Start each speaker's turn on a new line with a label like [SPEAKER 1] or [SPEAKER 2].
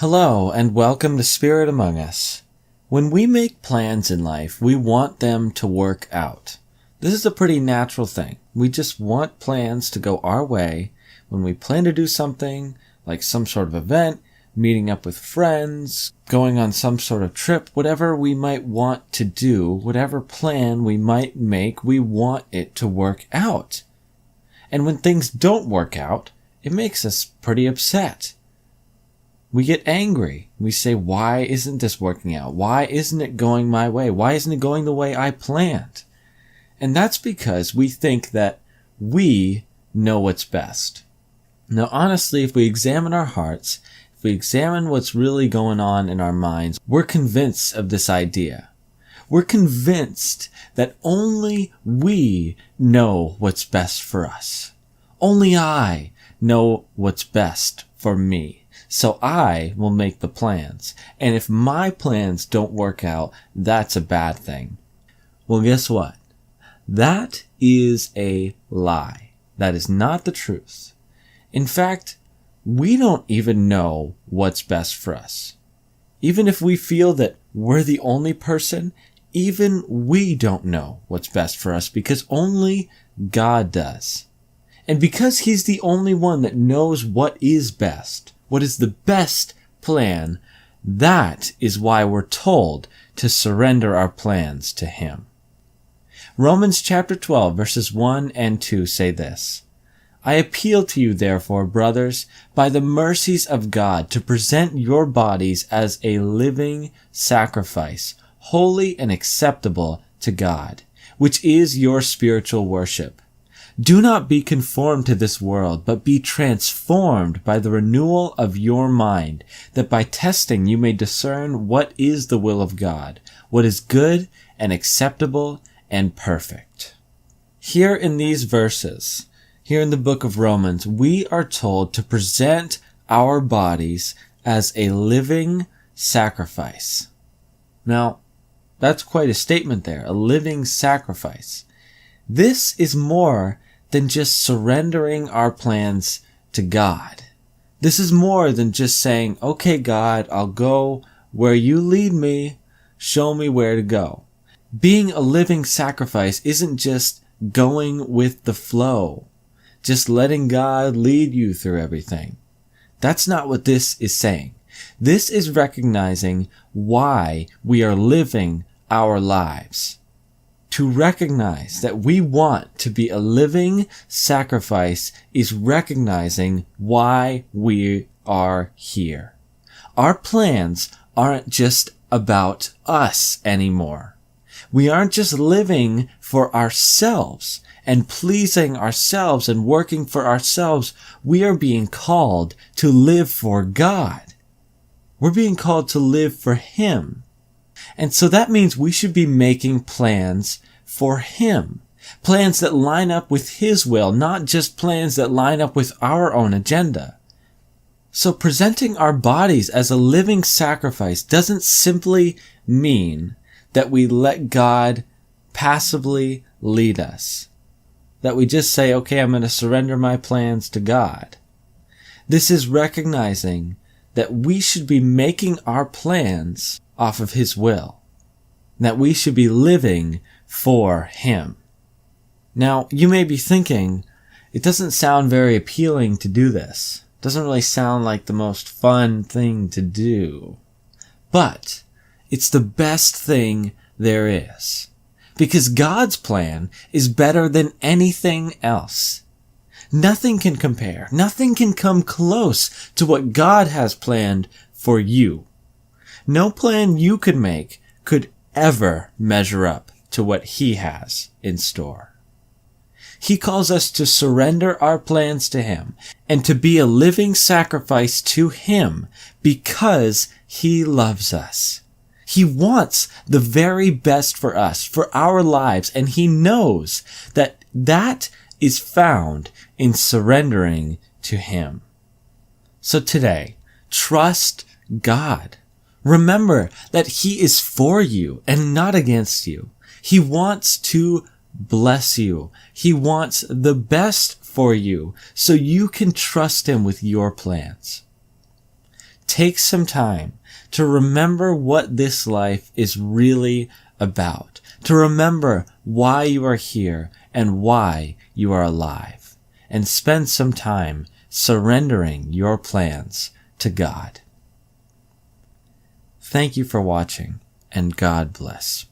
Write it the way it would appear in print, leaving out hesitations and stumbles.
[SPEAKER 1] Hello, and welcome to Spirit Among Us. When we make plans in life, we want them to work out. This is a pretty natural thing. We just want plans to go our way. When we plan to do something, like some sort of event, meeting up with friends, going on some sort of trip, whatever we might want to do, whatever plan we might make, we want it to work out. And when things don't work out, it makes us pretty upset. We get angry. We say, why isn't this working out? Why isn't it going my way? Why isn't it going the way I planned? And that's because we think that we know what's best. Now, honestly, if we examine our hearts, if we examine what's really going on in our minds, we're convinced of this idea. We're convinced that only we know what's best for us. Only I know what's best for me. So I will make the plans. And if my plans don't work out, that's a bad thing. Well, guess what? That is a lie. That is not the truth. In fact, we don't even know what's best for us. Even if we feel that we're the only person, even we don't know what's best for us because only God does. And because He's the only one that knows what is best, what is the best plan, that is why we're told to surrender our plans to Him. Romans chapter 12 verses 1 and 2 say this, I appeal to you therefore, brothers, by the mercies of God, to present your bodies as a living sacrifice, holy and acceptable to God, which is your spiritual worship. Do not be conformed to this world, but be transformed by the renewal of your mind, that by testing you may discern what is the will of God, what is good and acceptable and perfect. Here in these verses, here in the book of Romans, we are told to present our bodies as a living sacrifice. Now, that's quite a statement there, a living sacrifice. This is more than just surrendering our plans to God. This is more than just saying, okay, God, I'll go where you lead me. Show me where to go. Being a living sacrifice isn't just going with the flow, just letting God lead you through everything. That's not what this is saying. This is recognizing why we are living our lives. To recognize that we want to be a living sacrifice is recognizing why we are here. Our plans aren't just about us anymore. We aren't just living for ourselves and pleasing ourselves and working for ourselves. We are being called to live for God. We're being called to live for Him. And so that means we should be making plans for Him. Plans that line up with His will, not just plans that line up with our own agenda. So presenting our bodies as a living sacrifice doesn't simply mean that we let God passively lead us. That we just say, okay, I'm going to surrender my plans to God. This is recognizing that we should be making our plans off of His will. That we should be living for Him. Now, you may be thinking, it doesn't sound very appealing to do this. It doesn't really sound like the most fun thing to do. But it's the best thing there is. Because God's plan is better than anything else. Nothing can compare. Nothing can come close to what God has planned for you. No plan you could make could ever measure up to what He has in store. He calls us to surrender our plans to Him and to be a living sacrifice to Him because He loves us. He wants the very best for us, for our lives, and He knows that that is found in surrendering to Him. So today, trust God. Remember that He is for you and not against you. He wants to bless you. He wants the best for you so you can trust Him with your plans. Take some time to remember what this life is really about, to remember why you are here and why you are alive, and spend some time surrendering your plans to God. Thank you for watching, and God bless.